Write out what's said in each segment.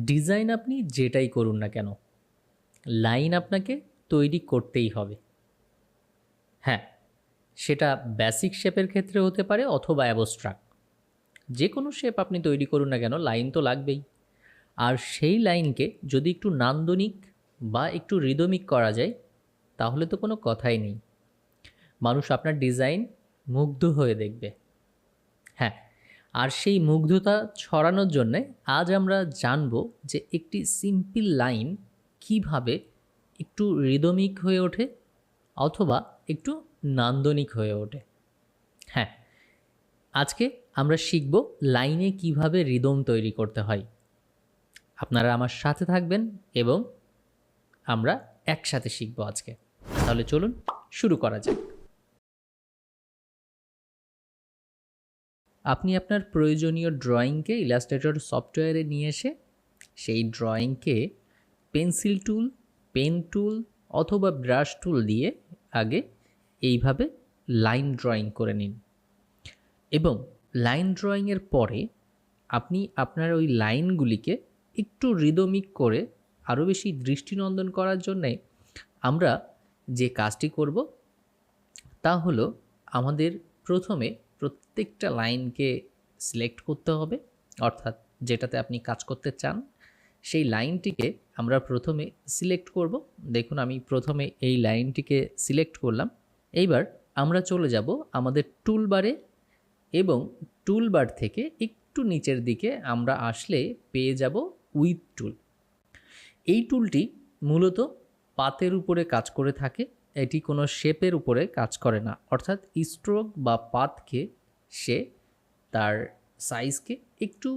Design আপনি যেটাই করুন না কেন, লাইন আপনাকে তৈরি করতেই হবে। হ্যাঁ, সেটা বেসিক শেপের ক্ষেত্রে হতে পারে অথবা অ্যাবস্ট্রাক্ট। যে কোনো শেপ আপনি তৈরি করুন না কেন, লাইন তো লাগবেই। আর সেই লাইনকে যদি একটু নান্দনিক বা একটু রিদমিক করা যায়, তাহলে তো কোনো কথাই নেই। মানুষ আপনার ডিজাইন মুগ্ধ হয়ে দেখবে। হ্যাঁ, আর সেই মুগ্ধতা ছড়ানোর জন্যে আজ আমরা জানব যে একটি সিম্পল লাইন কিভাবে একটু রিদমিক হয়ে ওঠে অথবা একটু নান্দনিক হয়ে ওঠে। হ্যাঁ, আজকে আমরা শিখব লাইনে কিভাবে রিদম তৈরি করতে হয়। আপনারা আমার সাথে থাকবেন এবং আমরা একসাথে শিখব আজকে। তাহলে চলুন শুরু করা যাক। আপনি আপনার প্রয়োজনীয় ড্রয়িংকে ইলাস্ট্রেটর সফটওয়্যারে নিয়ে এসে সেই ড্রয়িংকে পেন্সিল টুল, পেন টুল অথবা ব্রাশ টুল দিয়ে আগে এইভাবে লাইন ড্রয়িং করে নিন। এবং লাইন ড্রয়িংয়ের পরে আপনি আপনার ওই লাইনগুলিকে একটু রিদমিক করে আরও বেশি দৃষ্টিনন্দন করার জন্যে আমরা যে কাজটি করব তা হলো আমাদের প্রথমে প্রত্যেকটা লাইনকে সিলেক্ট করতে হবে, অর্থাৎ যেটাতে আপনি কাজ করতে চান সেই লাইনটিকে আমরা প্রথমে সিলেক্ট করব। দেখুন আমি প্রথমে এই লাইনটিকে সিলেক্ট করলাম। এইবার আমরা চলে যাব আমাদের টুলবারে এবং টুলবার থেকে একটু নিচের দিকে আমরা আসলে পেয়ে যাব উইথ টুল। এই টুলটি মূলত পাতের উপরে কাজ করে থাকে, এটি কোনো শেপের উপরে কাজ করে না, অর্থাৎ স্ট্রোক বা পাতকে সে তার সাইজকে একটু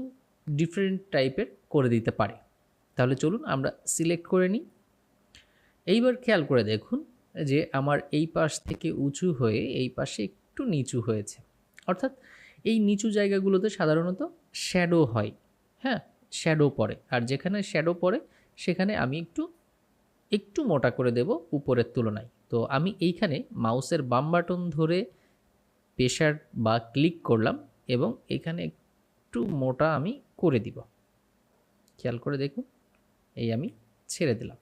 ডিফারেন্ট টাইপের করে দিতে পারে। তাহলে চলুন আমরা সিলেক্ট করে নিই। এইবার খেয়াল করে দেখুন যে আমার এই পাশ থেকে উঁচু হয়ে এই পাশে একটু নিচু হয়েছে, অর্থাৎ এই নিচু জায়গাগুলোতে সাধারণত শ্যাডো হয়। হ্যাঁ, শ্যাডো পড়ে, আর যেখানে শ্যাডো পড়ে সেখানে আমি একটু একটু মোটা করে দেব উপরের তুলনায়। তো আমি এইখানে মাউসের বাম বাটন ধরে প্রেসার বা ক্লিক করলাম এবং এখানে একটু মোটা আমি করে দিব। খেয়াল করে দেখুন, এই আমি ছেড়ে দিলাম।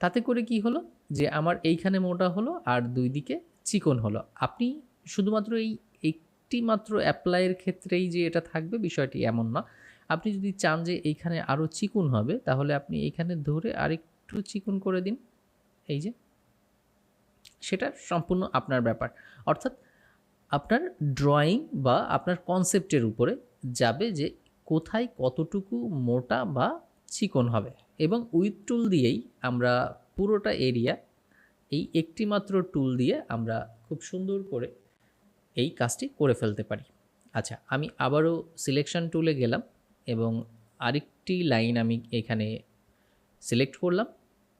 তাতে করে কি হলো যে আমার এইখানে মোটা হলো আর দুই দিকে চিকন হলো। আপনি শুধুমাত্র এই একটি মাত্র অ্যাপ্লাইয়ের ক্ষেত্রেই যে এটা থাকবে বিষয়টি এমন না। আপনি যদি চান যে এইখানে আরও চিকন হবে তাহলে আপনি এইখানে ধরে আরেকটু চিকন করে দিন। এই যে, সেটা সম্পূর্ণ আপনার ব্যাপার। অর্থাৎ আপনার ড্রয়িং বা আপনার কনসেপ্টের উপরে যাবে যে কোথায় কতটুকু মোটা বা চিকন হবে। এবং উইথ টুল দিয়েই আমরা পুরোটা এরিয়া এই একটি মাত্র টুল দিয়ে আমরা খুব সুন্দর করে এই কাজটি করে ফেলতে পারি। আচ্ছা, আমি আবারও সিলেকশন টুলে গেলাম এবং আরেকটি লাইন আমি এখানে সিলেক্ট করলাম।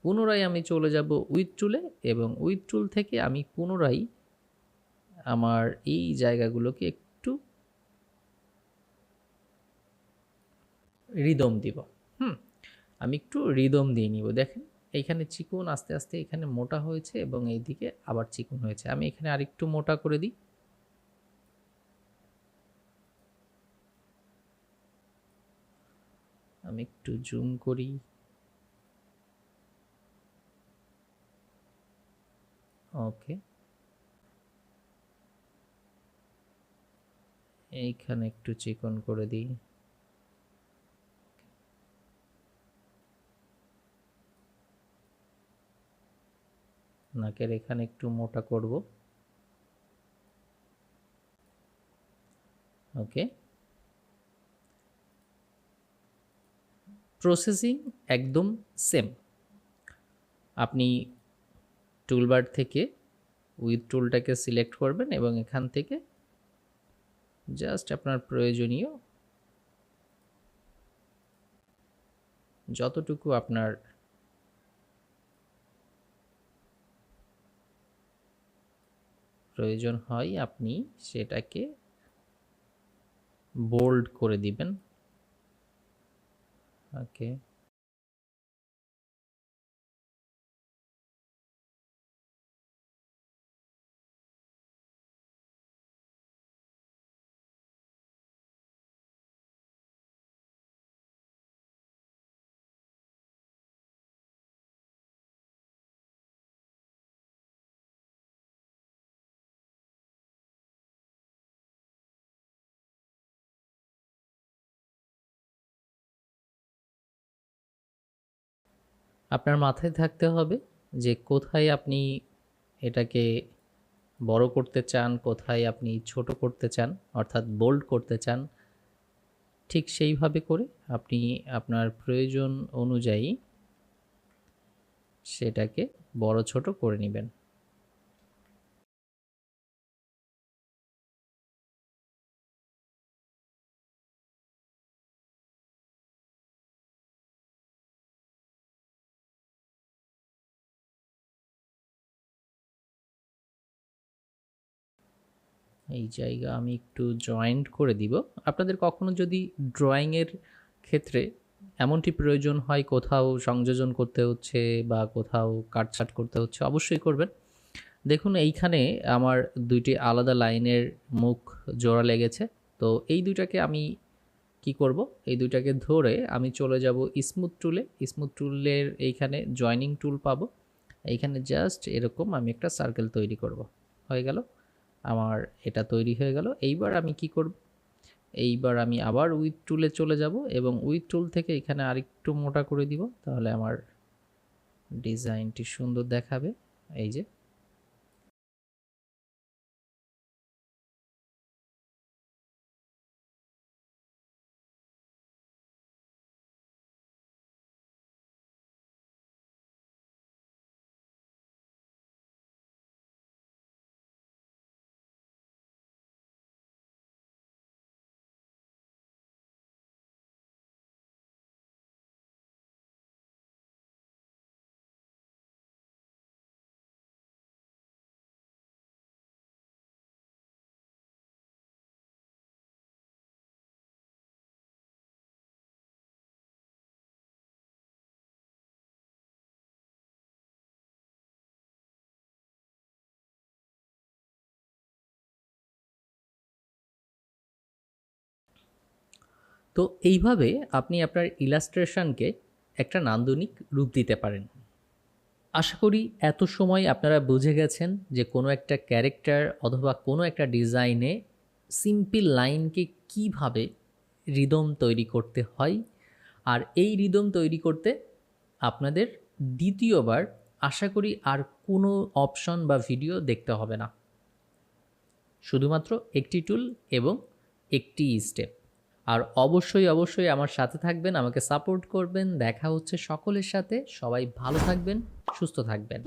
পুনরায় আমি চলে যাব উইথ টুলে এবং উইথ টুল থেকে আমি পুনরায় আমার এই জায়গাগুলোকে একটু রিদম দিব। আমি একটু রিদম দিয়ে নিব। দেখেন এইখানে চিকন, আস্তে আস্তে এখানে মোটা হয়েছে এবং এইদিকে আবার চিকন হয়েছে। আমি এখানে আরেকটু মোটা করে দিই। আমি একটু জুম করি। ওকে, এইখানে একটু চিকন করে দিই। নাকের এখানে একটু মোটা করব। ওকে, প্রসেসিং একদম সেম। আপনি টুলবার থেকে উইথ টুলটাকে সিলেক্ট করবেন এবং এখান থেকে জাস্ট আপনার প্রয়োজনীয় যতটুকু আপনার প্রয়োজন হয় আপনি সেটাকে বোল্ড করে দিবেন। ওকে, আপনার মাথায় থাকতে হবে যে কোথায় আপনি এটাকে বড় করতে চান, কোথায় আপনি ছোট করতে চান, অর্থাৎ বোল্ড করতে চান। ঠিক সেইভাবে করে আপনি আপনার প্রয়োজন অনুযায়ী সেটাকে বড় ছোট করে নেবেন। এই জায়গা আমি একটু জয়েন্ট করে দিব। আপনাদের কখনো যদি ড্রয়িংয়ের ক্ষেত্রে এমনটি প্রয়োজন হয় কোথাও সংযোজন করতে হচ্ছে বা কোথাও কাটছাঁট করতে হচ্ছে, অবশ্যই করবেন। দেখুন এইখানে আমার দুইটি আলাদা লাইনের মুখ জোড়া লেগেছে। তো এই দুইটাকে আমি কি করব, এই দুইটাকে ধরে আমি চলে যাব স্মুথ টুলে। স্মুথ টুলের এইখানে জয়েনিং টুল পাবো, এইখানে জাস্ট এরকম আমি একটা সার্কেল তৈরি করব। হয়ে গেল, আমার এটা তৈরি হয়ে গেল। এইবার আমি কি করব, এইবার আমি আবার উইথ টুলে চলে যাব এবং উইথ টুল থেকে এখানে আরেকটু মোটা করে দিব, তাহলে আমার ডিজাইনটি সুন্দর দেখাবে। এই যে তো এইভাবে আপনি আপনার ইলাস্ট্রেশনকে একটা নান্দনিক রূপ দিতে পারেন। আশা করি এত সময় আপনারা বুঝে গেছেন যে কোনো একটা ক্যারেক্টার অথবা কোনো একটা ডিজাইনে সিম্পল লাইনকে কিভাবে রিদম তৈরি করতে হয়। আর এই রিদম তৈরি করতে আপনাদের দ্বিতীয়বার আশা করি আর কোনো অপশন বা ভিডিও দেখতে হবে না, শুধুমাত্র একটি টুল এবং একটি স্টেপ। আর অবশ্যই অবশ্যই আমার সাথে থাকবেন, আমাকে সাপোর্ট করবেন। দেখা হচ্ছে সকলের সাথে, সবাই ভালো থাকবেন, সুস্থ থাকবেন।